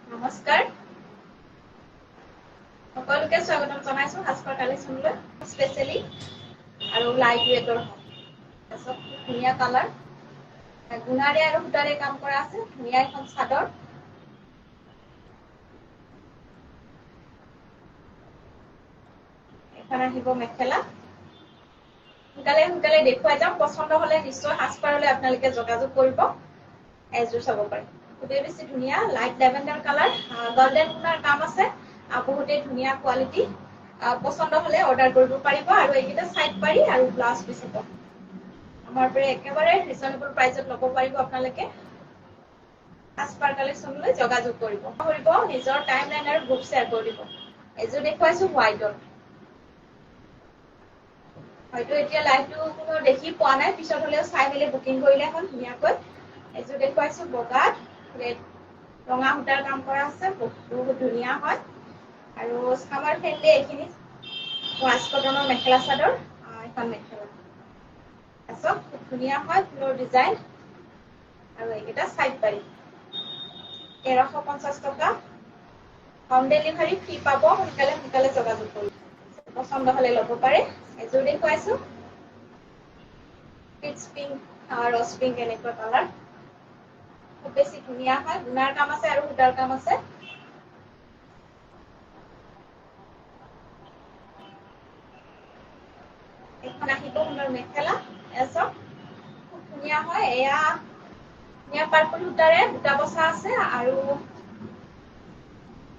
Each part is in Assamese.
নমস্কাৰ সকলোকে স্বাগতম জনাইছো সাজপাৰ কালেকশ্যনলৈ স্পেচিয়েলি আৰু লাইট ৱেটৰ তাৰপিছত ধুনীয়া কালাৰ গুণাৰে আৰু সূতাৰে কাম কৰা আছে ধুনীয়া এখন চাদৰ এখন আহিব মেখেলা সোনকালে দেখুৱাই যাম পছন্দ হলে নিশ্চয় সাজপাৰলৈ আপোনালোকে যোগাযোগ কৰিব এজোৰ চাব পাৰে খুবেই বেছি ধুনীয়া লাইট লেভেণ্ডাৰ কালাৰ গল্ডেন গুণাৰ কাম আছে বহুতেই ধুনীয়া কোৱালিটি পছন্দ হলে অৰ্ডাৰ কৰিব পাৰিব আৰু এইকেইটা চাইড পাৰি আৰু ব্লাউজ পিচ হ'ব আমাৰ পৰা একেবাৰে ৰিজনেবল প্ৰাইচত ল'ব পাৰিব আপোনালোকে সাজপাৰ কালেকশ্যনলৈ যোগাযোগ কৰিব নিজৰ টাইম লাইন আৰু গ্ৰুপ শ্বেয়াৰ কৰি দিব এযোৰ দেখুৱাইছো হোৱাইটত হয়তো এতিয়া লাইভটো কোনো দেখি পোৱা নাই পিছত হলেও চাই মেলি বুকিং কৰিলে হ'ল ধুনীয়াকৈ এযোৰ দেখুৱাইছো বগাত ৰঙা সূতাৰ কাম কৰা আছে বহুত ধুনীয়া হয় আৰু চামাৰ ফ্ৰেণ্ডলি এইখিনি ৱাছ কটনৰ মেখেলা চাদৰ এখন মেখেলা খুব ধুনীয়া হয় ফুলৰ ডিজাইন আৰু এইকেইটা চাইড পাৰি 1350 টকা হোম ডেলিভাৰী ফ্ৰী পাব সোনকালে যোগাযোগ কৰিব পছন্দ হলে ল'ব পাৰে এযোৰ দেখুৱাইছো পিচ পিংক ৰস পিংক এনেকুৱা কালাৰ খুব বেছি ধুনীয়া হয় গুণাৰ কাম আছে আৰু সূতাৰ কাম আছে এখন আহিব সুন্দৰ মেখেলা এয়া চাওক খুব ধুনীয়া হয় এয়া ধুনীয়া পাৰ্পল সূতাৰে বুটা বচা আছে আৰু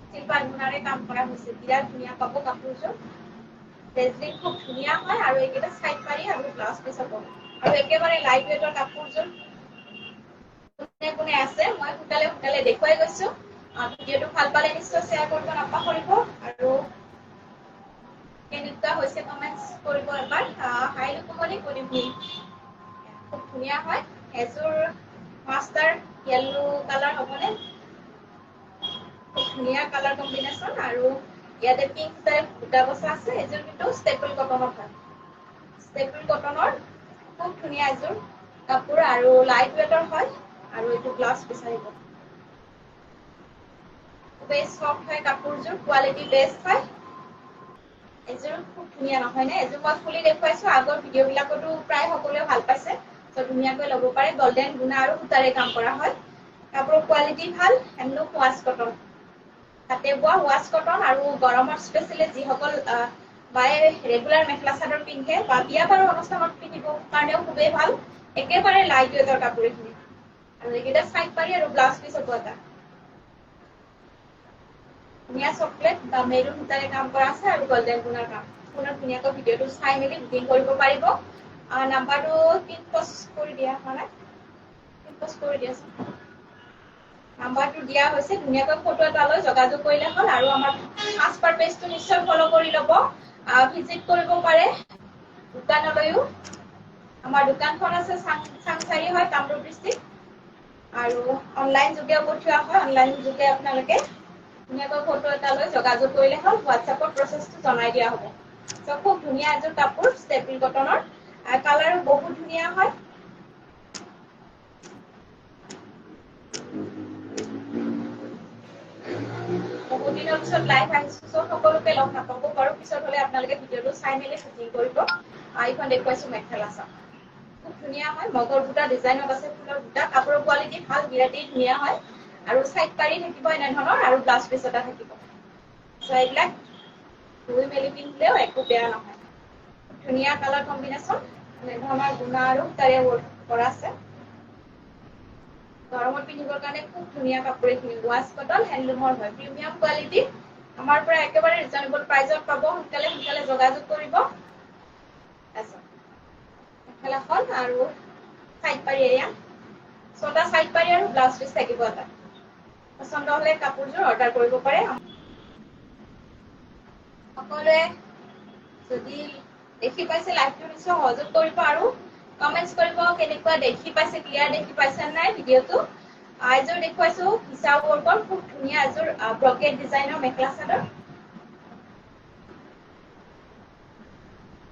চিলভাৰ গুণাৰে কাম কৰা হৈছে বিৰাট ধুনীয়া পাব কাপোৰযোৰ ফেব্ৰিক খুব ধুনীয়া হয় আৰু এইকেইটা চাইড পাৰি আৰু ব্লাউজ পিচ হ'ব আৰু একেবাৰে লাইট ৱেটৰ কাপোৰযোৰ কোনে আছে মই সোনকালে দেখুৱাই গৈছো ভিডিঅ'টো ভাল পালে নিশ্চয় শ্বেয়াৰ কৰিব নাপাহৰিব আৰু কেনেকুৱা হৈছে কমেন্টছ কৰিব এবাৰ হাই লুকুমনি গুড ইভিনিং খুব ধুনীয়া হয় এযোৰ মাষ্টাৰ য়েল্লো কালাৰ হ'বনে খুব ধুনীয়া কালাৰ কম্বিনেশ্যন আৰু ইয়াতে পিংক টাইপ বুটা বচা আছে এযোৰ কিন্তু ষ্টেপুল কটনত হয় ষ্টেপুল কটনৰ খুব ধুনীয়া এযোৰ কাপোৰ আৰু লাইট ৱেটৰ হয় আৰু এইটো ব্লাউজ পিচ আহিব খুবেই চফ্ট হয় কাপোৰযোৰ কোৱালিটি বেষ্ট হয় এযোৰ খুব ধুনীয়া নহয় নে এযোৰ মই খুলি দেখুৱাইছো আগৰ ভিডিঅ' বিলাকতো প্ৰায় সকলোৱে ভাল পাইছে ত ধুনীয়াকৈ ল'ব পাৰে গল্ডেন গুণা আৰু সূতাৰে কাম কৰা হয় কাপোৰৰ কোৱালিটি ভাল হেণ্ডলুম ৱাছ কটন হাতে বোৱা ৱাছ কটন আৰু গৰমত স্পেচিয়েলি যিসকল বাই ৰেগুলাৰ মেখেলা চাদৰ পিন্ধে বা বিয়া বাৰু অনুষ্ঠানত পিন্ধিব কাৰণেও খুবেই ভাল একেবাৰে লাইট ৱেটৰ কাপোৰ এইখিনি আৰু এইকেইটা চাইড পাৰি আৰু ব্লাউজ পিচ হ'ব এটা ধুনীয়া চকলেট বা মেৰুন সূতাৰে কাম কৰা আছে আৰু গল্ডেন গুণাৰ কাম ধুনীয়াকৈ ভিডিঅ'টো চাই মেলি বুকিং কৰিব পাৰিব নাম্বাৰটো পিন পষ্ট কৰি দিয়া হোৱা নাই পিন পষ্ট কৰি দিয়াচোন নাম্বাৰটো দিয়া হৈছে ধুনীয়াকৈ ফটো এটা লৈ যোগাযোগ কৰিলে হ'ল আৰু আমাৰ সাজপাৰ পেজটো নিশ্চয় ফলো কৰি ল'ব ভিজিট কৰিব পাৰে দোকানলৈও আমাৰ দোকানখন আছে চাংচাৰি হয় কামৰূপ ডিষ্ট্ৰিক্ট আৰু অনলাইন যোগেও পঠিওৱা হয় অনলাইন যোগে আপোনালোকে ধুনীয়াকৈ ফটো এটা লৈ যোগাযোগ কৰিলে হ'ল হোৱাটছএপত প্ৰচেছটো জনাই দিয়া হ'ব খুব ধুনীয়া এযোৰ কাপোৰ ষ্টেপুল কটনৰ কালাৰো বহুত ধুনীয়া হয় বহুত দিনৰ পিছত লাইভ আহিছো চ সকলোকে লগ নাপাব পাৰো পিছত হলে আপোনালোকে ভিডিঅ'টো চাই মেলি বুকিং কৰিব এইখন দেখুৱাইছো মেখেলা চাদৰ খুব ধুনীয়া হয় মগৰ বুটা ডিজাইনত আছে ফুলৰ বুটা কাপোৰৰ কোৱালিটি ভাল বিৰাটেই ধুনীয়া হয় আৰু চাইড পাৰি থাকিব এনেধৰণৰ আৰু ব্লাউজ পিচ এটা থাকিব চ এইবিলাক ধুই মেলি পিন্ধিলেও একো বেয়া নহয় ধুনীয়া কালাৰ কম্বিনেশ্যন এনেধৰণৰ গুণা আৰু সূতাৰে ৱৰ্ক কৰা আছে গৰমত পিন্ধিবৰ কাৰণে খুব ধুনীয়া কাপোৰ এইখিনি ৱাছ কটন হেণ্ডলুমৰ হয় প্ৰিমিয়াম কোৱালিটি আমাৰ পৰা একেবাৰে ৰিজনেবল প্ৰাইজত পাব সোনকালে যোগাযোগ কৰিব মেখেলাখন আৰু চাইড পাৰি এয়া ছটা চাইড পাৰি আৰু ব্লাউজ পিচ থাকিব এটা পচন্দ হলে কাপোৰযোৰ অৰ্ডাৰ কৰিব পাৰে সকলোৱে যদি দেখি পাইছে লাইভটো নিশ্চয় সহযোগ কৰিব আৰু কমেন্টছ কৰিব কেনেকুৱা দেখি পাইছে ক্লিয়াৰ দেখি পাইছে নাই ভিডিঅ'টো এযোৰ দেখুৱাইছো ফিচা ৱৰ্কৰ খুব ধুনীয়া এযোৰ ব্ৰকেট ডিজাইনৰ মেখেলা চাদৰ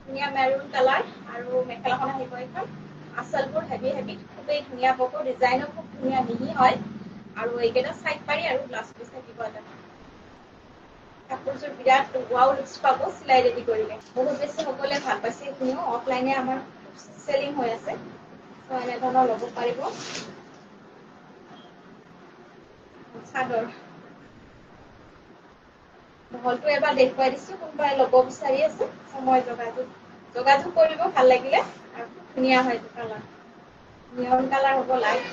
ধুনীয়া মেৰুন কালাৰ আৰু মেখেলাখন আহিব এইখন আচলবোৰ হেভি খুবেই ধুনীয়া বকো ডিজাইনো খুব ধুনীয়া মিহি হয় আৰু এইকেইটা চাইড পাৰি আৰু ব্লাউজ পিচ থাকিব কাপোৰযোৰ বিৰাট ৱাও লুকছ পাব চিলাই ৰেডি কৰিলে। বহুত বেছি সকলোৱে ভাল পাইছে, এইখিনিও অফলাইনে আমাৰ চেলিং হৈ আছে। এনেধৰণৰ ল'ব পাৰিব। চাদৰ বহলটো এবাৰ দেখুৱাই দিছো, কোনোবাই ল'ব বিচাৰি আছে মই যোগাযোগ কৰিব ভাল লাগিলে। আৰু খুব ধুনীয়া হয় এইটো কালাৰ, নিয়ন কালাৰ হ'ব লাইট।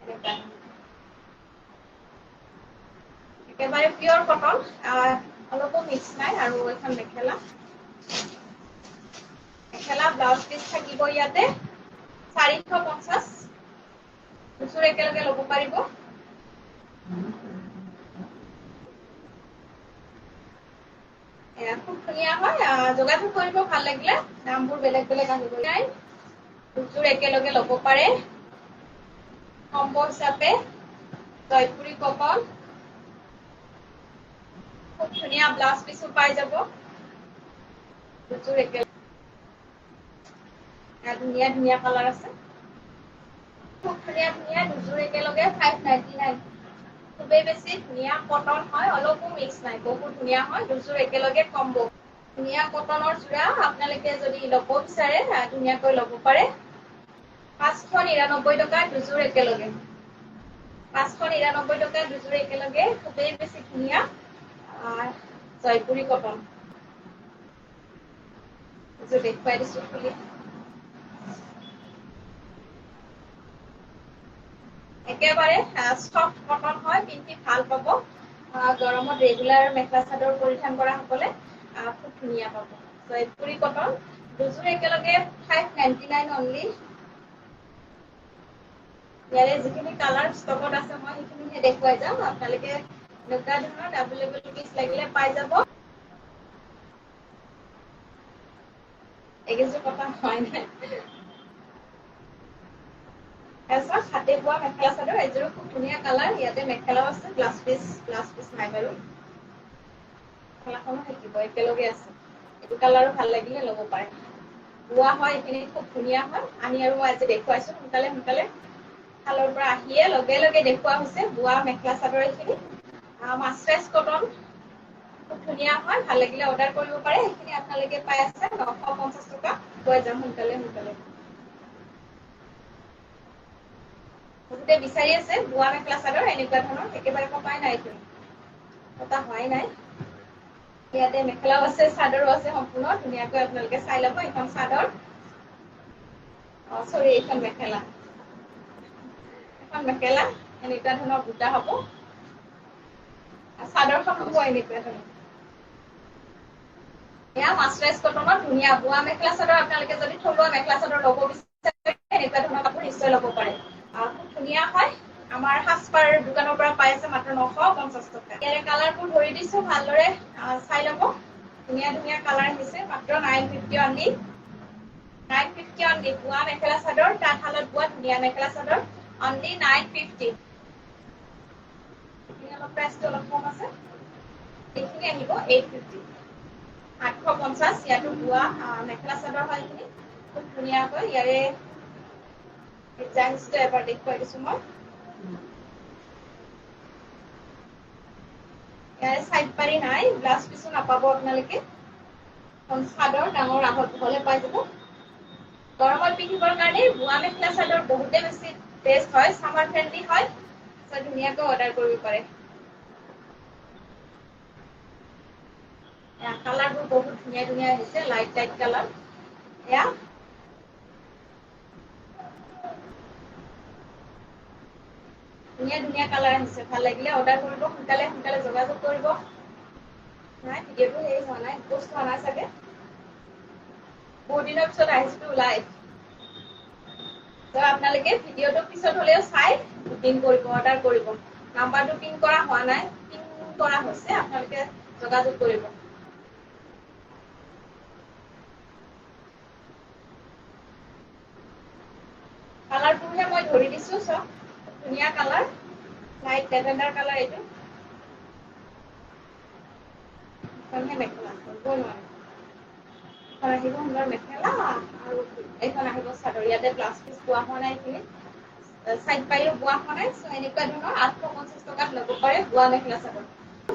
এনেকুৱা একেবাৰে পিয়ৰ কটন, অলপো মিক্স নাই। আৰু এখন মেখেলা, মেখেলা ব্লাউজ পিচ থাকিব ইয়াতে 450। দুযোৰ একেলগে ল'ব পাৰিব। খুব ধুনীয়া হয়, যোগাযোগ কৰিব ভাল লাগিলে। দামবোৰ বেলেগ বেলেগ আহিব নাই, দুযোৰ একেলগে ল'ব পাৰে। কম্বো হিচাপে জয়পুৰী কটন, খুব ধুনীয়া ব্লাউজ পিচো পাই যাব। দুযোৰ একেলগে, ধুনীয়া ধুনীয়া কালাৰ আছে, খুব ধুনীয়া ধুনীয়া। দুযোৰ একেলগে 599। খুবেই বেছি ধুনীয়া কটন হয়, অলপো মিক্স নাই, বহুত ধুনীয়া হয়। দুযোৰ একেলগে কম্বো, ধুনীয়া কটনৰ যোৰা। আপোনালোকে যদি ল'ব বিচাৰে ধুনীয়াকৈ ল'ব পাৰে। 599 টকা দুযোৰ একেলগে। 599 টকা দুযোৰ একেলগে, খুবেই বেছি ধুনীয়া জয়পুৰী কটন। এযোৰ দেখুৱাই দিছো খুলি। একেবাৰে চফ্ট কটন হয়, পিন্ধি ভাল পাব। গৰমত ৰেগুলাৰ মেখেলা চাদৰ পৰিধান কৰা সকলে খুব ধুনীয়া পাব। জয়পুৰী কটন, দুযোৰ একেলগে 599 অনলি। ইয়াৰে যিখিনি কালাৰ ষ্টকত আছে মই সেইখিনিহে দেখুৱাই যাম। আপোনালোকে এনেকুৱা ধৰণৰ এভেইলেবল পিচ লাগিলে পাই যাব। এইকেইযোৰ কটন হয় নাই। তাৰপিছত হাতে বোৱা মেখেলা চাদৰ, এযোৰো খুব ধুনীয়া কালাৰ। ইয়াতে মেখেলাও আছে, ব্লাউজ পিচ নাই বাৰু। মেখেলাখনো থাকিব, একেলগে আছে। এইটো কালাৰো ভাল লাগিলে ল'ব পাৰে। বোৱা হয়, এইখিনি খুব ধুনীয়া হয়। আনি আৰু মই আজি দেখুৱাইছো সোনকালে সোনকালে। শালৰ পৰা আহিয়ে লগে লগে দেখুওৱা হৈছে বোৱা মেখেলা চাদৰ এইখিনি। মাছৰাইজ কটন, খুব ধুনীয়া হয়, ভাল লাগিলে অৰ্ডাৰ কৰিব পাৰে। সেইখিনি আপোনালোকে পাই আছে 950 টকা। পোৱা যাম সোনকালে সোনকালে। বহুতে বিচাৰি আছে বোৱা মেখেলা চাদৰ এনেকুৱা ধৰণৰ, একেবাৰে কটাই নাই এইখিনি। কটা হোৱাই নাই। ইয়াতে মেখেলাও আছে, চাদৰো আছে সম্পূৰ্ণ। ধুনীয়াকৈ আপোনালোকে চাই ল'ব। এইখন চাদৰ, চৰি এইখন মেখেলা। এখন মেখেলা এনেকুৱা ধৰণৰ বুটা হ'ব। চাদৰখন হ'ব এনেকুৱা ধৰণৰ। এয়া মাছৰাইজ কটনত ধুনীয়া বোৱা মেখেলা চাদৰ। আপোনালোকে যদি থলুৱা মেখেলা চাদৰ ল'ব বিচাৰে এনেকুৱা ধৰণৰ কাপোৰ নিশ্চয় ল'ব পাৰে। খুব ধুনীয়া হয়। আমাৰ সাজপাৰ দোকানৰ পৰা পাই আছে মাত্ৰ 950 টকা। ইয়াৰে কালাৰবোৰ ধৰি দিছো, ভালদৰে চাই ল'ব। ধুনীয়া ধুনীয়া কালাৰ আহিছে, মাত্ৰ 950 অনলি। 950 অনলি। বোৱা মেখেলা চাদৰ, তাঁতশালত বোৱা ধুনীয়া মেখেলা চাদৰ, অনলি 950। প্ৰাইচটো অলপ কম আছে। এইখিনি আহিব 850। 850। ইয়াতো বোৱা মেখেলা চাদৰ হয় এইখিনি। খুব ধুনীয়াকৈ ইয়াৰে ডিজাইনটো এবাৰ দেখুৱাই দিছো মই। ইয়াৰে চাইড পাৰি নাই, ব্লাউজ পিছো নাপাব আপোনালোকে। চাদৰ ডাঙৰ আহত বহলে পাই যাব। গৰমত পিন্ধিবৰ কাৰণে বোৱা মেখেলা চাদৰ বহুতে বেছি বেষ্ট হয়, চামাৰ ফ্ৰেণ্ডলি হয়। ধুনীয়াকৈ অৰ্ডাৰ কৰিব পাৰে। কালাৰবোৰ বহুত ধুনীয়া ধুনীয়া আহিছে, লাইট লাইট কালাৰ। এয়া ধুনীয়া ধুনীয়া কালাৰ আহিছে, ভাল লাগিলে অৰ্ডাৰ কৰিব। সোনকালে সোনকালে যোগাযোগ কৰিব। নাই ভিডিঅ'টো হেৰি হোৱা নাই, পষ্ট হোৱা নাই চাগে। বহুত দিনৰ পিছত আহিছোতো লাইভ। আপোনালোকে ভিডিঅ'টো পিছত হ'লেও চাই বুকিং কৰিব, অৰ্ডাৰ কৰিব। নাম্বাৰটো পিন কৰা হোৱা নাই, পিন কৰা হৈছে, আপোনালোকে যোগাযোগ কৰিব। কালাৰটোহে মই ধৰি দিছো চব, ধুনীয়া কালাৰ। লাইট লেভেণ্ডাৰ কালাৰ এইটো। এইখনহে মেখেলা, ধৰিবই নোৱাৰে। এইখন আহিব সুন্দৰ মেখেলা আৰু এইখন আহিব চাদৰ। ইয়াতে ব্লাউজ পিচ পোৱা হোৱা নাই এইখিনি। সাইড পাইও বোৱা হোৱা নাই। সো এনেকুৱা ধৰণৰ 850 টকাত ল'ব পাৰে বোৱা মেখেলা চাদৰ।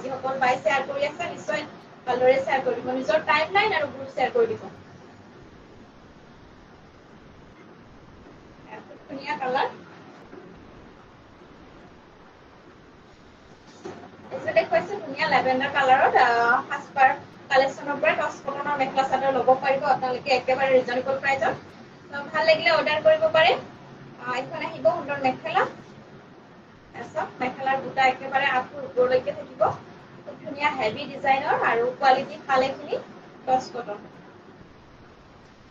যিসকল বাই শ্বেয়াৰ কৰি আছে নিশ্চয় ভালদৰে শ্বেয়াৰ কৰি দিব, নিজৰ টাইমলাইন আৰু গ্ৰুপ শ্বেয়াৰ কৰি দিব। খুব ধুনীয়া কালাৰ। এইযোৰ দেখুৱাইছো ধুনীয়া লেভেণ্ডাৰ কালাৰত সাজপাৰ কালেকশ্যনৰ পৰা টচ কটনৰ মেখেলা চাদৰ ল'ব পাৰিব আপোনালোকে একেবাৰে ৰিজনেবল প্ৰাইজত। ভাল লাগিলে অৰ্ডাৰ কৰিব পাৰে। এইখন আহিব সুন্দৰ মেখেলা। মেখেলাৰ বুটা একেবাৰে আঁঠুৰ ওপৰলৈকে থাকিব। খুব ধুনীয়া হেভি ডিজাইনৰ আৰু কোৱালিটি ভালেখিনি টচ কটন।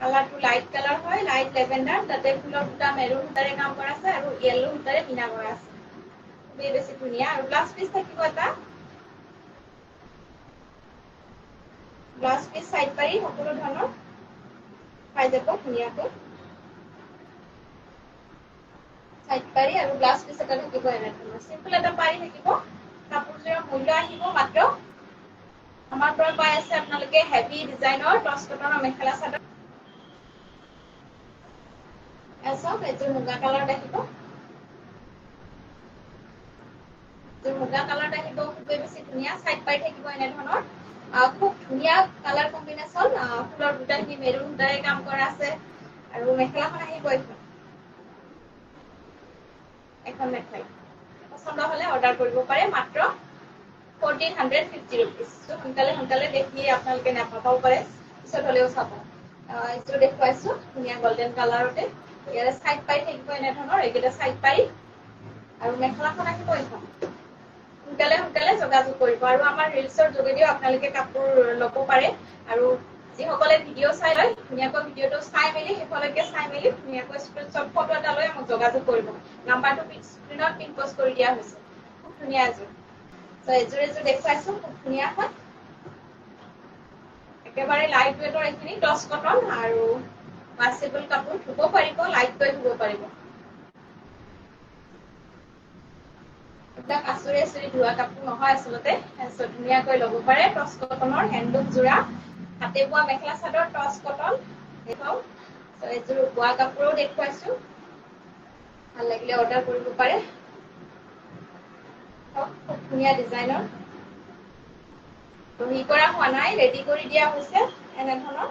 কালাৰটো লাইট কালাৰ হয়, লাইট লেভেণ্ডাৰ, তাতে ফুলৰ বুটা মেৰুন সূতাৰে কাম কৰা আছে আৰু য়েল্লো সূতাৰে মীনা কৰা আছে। খুবেই বেছি ধুনীয়া আৰু ব্লাউজ পিচ থাকিব এটা। ব্লাউজ পিচ চাইড পাৰি সকলো ধৰণৰ পাই যাব ধুনীয়াকৈ। চাইড পাৰি আৰু ব্লাউজ পিচ এটা থাকিব এনেধৰণৰ। চিম্পল এটা পাৰি থাকিব। কাপোৰযোৰৰ মূল্য আহিব মাত্ৰ আমাৰ পৰা পাই আছে আপোনালোকে হেভি ডিজাইনৰ টচ কটনৰ মেখেলা চাদৰ। চাওক এইযোৰ মুগা কালাৰত আহিব। মুগা কালাৰত আহিব, খুবেই বেছি ধুনীয়া চাইড পাই থাকিব এনেধৰণৰ। খুব ধুনীয়া কালাৰ কম্বিনেশ্যন। ফুলৰ বুটাখিনি মেৰুন সূতাৰে কাম কৰা আছে আৰু মেখেলাখন আহিব এইখন। এখন মেখেলা। পচন্দ হ'লে অৰ্ডাৰ কৰিব পাৰে মাত্ৰ 1450 rupees। সোনকালে দেখি আপোনালোকে নাপাবও পাৰে। পিছত হ'লেও চাব। এইযোৰ দেখুৱাইছো ধুনীয়া গল্ডেন কালাৰতে। ইয়াৰে চাইড পাই থাকিব এনেধৰণৰ, এইকেইটা চাইড পাৰি আৰু মেখেলাখন আহিব এইখন। সোনকালে যোগাযোগ কৰিব আৰু আমাৰ ৰিলচৰ যোগেদিও আপোনালোকে কাপোৰ ল'ব পাৰে। আৰু যিসকলে ভিডিঅ' চাই লয় ধুনীয়াকৈ ভিডিঅ'টো চাই মেলি শেষলৈকে চাই মেলি ধুনীয়াকৈ স্ক্ৰীনশ্বট ফটো এটা লৈ আমাক যোগাযোগ কৰিব। নাম্বাৰটো স্ক্ৰীনত পিন পষ্ট কৰি দিয়া হৈছে। খুব ধুনীয়া এযোৰ। এযোৰ দেখুৱাইছো খুব ধুনীয়া হয়। একেবাৰে লাইট ৱেটৰ এইখিনি টচ কটন আৰু ৱাছেবল কাপোৰ, ধুব পাৰিব লাইটকৈ ধুব পাৰিব। এইবিলাক আচুৰি ধোৱা কাপোৰ নহয় আচলতে। ধুনীয়াকৈ ল'ব পাৰে টচ কটনৰ হেণ্ডলুম যোৰা। হাতে বোৱা মেখেলা চাদৰ টচ কটন এইখন। এইযোৰ বোৱা কাপোৰো দেখুৱাইছো। ভাল লাগিলে অৰ্ডাৰ কৰিব পাৰে। খুব ধুনীয়া ডিজাইনৰ। দহি কৰা হোৱা নাই, ৰেডি কৰি দিয়া হৈছে এনেধৰণৰ।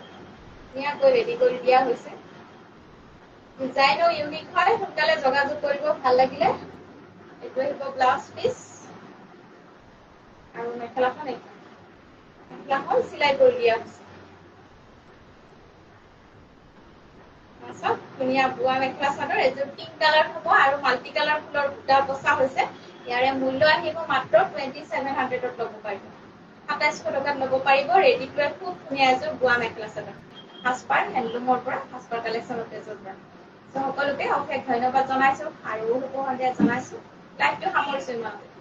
ধুনীয়াকৈ ৰেডি কৰি দিয়া হৈছে। ডিজাইনো ইউনিক হয়, সোনকালে যোগাযোগ কৰিব ভাল লাগিলে। এইটো আহিব ব্লাউজ পিচ আৰু মেখেলাখন এইখন। মেখেলাখন চিলাই কৰি দিয়া হৈছে। ধুনীয়া বোৱা মেখেলা চাদৰ। এইযোৰ পিংক কালাৰ হ'ব আৰু মাল্টি কালাৰ ফুলৰ বুটা বচা হৈছে। ইয়াৰে মূল্য আহিব মাত্ৰ 2700ত ল'ব পাৰিব। 2700 টকাত ল'ব পাৰিব। ৰেডি টু ৱেৰ খুব ধুনীয়া এযোৰ বোৱা মেখেলা চাদৰ। সাজপাৰ হেণ্ডলুমৰ পৰা সাজপাৰ কালেকশ্যনত এযোৰ পৰা। সকলোকে অশেষ ধন্যবাদ জনাইছো আৰু শুভ সন্ধিয়া জনাইছো। লাইভটো সামৰিছো ইমানতে।